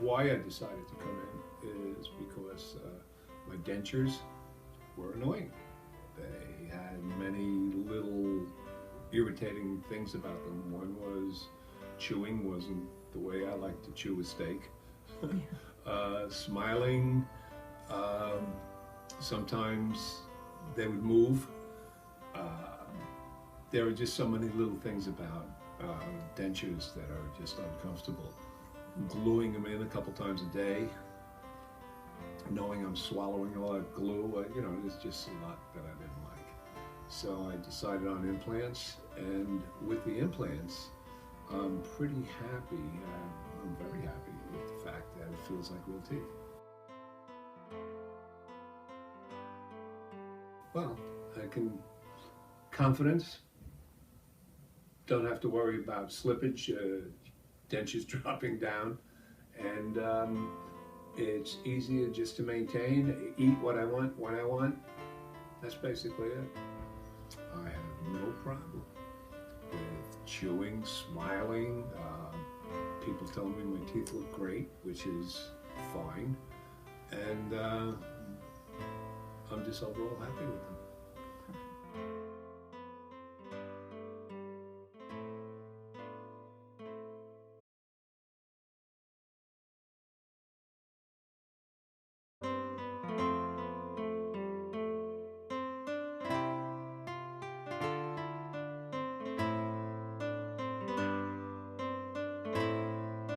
why I decided to come in is because my dentures were annoying. They had many little irritating things about them. One was chewing wasn't the way I like to chew a steak. Smiling, sometimes they would move. There are just so many little things about dentures that are just uncomfortable. Gluing them in a couple times a day, knowing I'm swallowing a lot of glue, you know, there's just a lot that I didn't like. So I decided on implants, and with the implants, I'm pretty happy. I'm very happy with the fact that it feels like real teeth. Well, I can, confidence, don't have to worry about slippage, dentures dropping down, and it's easier just to maintain, eat what I want, when I want. That's basically it. I have no problem with chewing, smiling. People tell me my teeth look great, which is fine, and I'm just overall happy with them.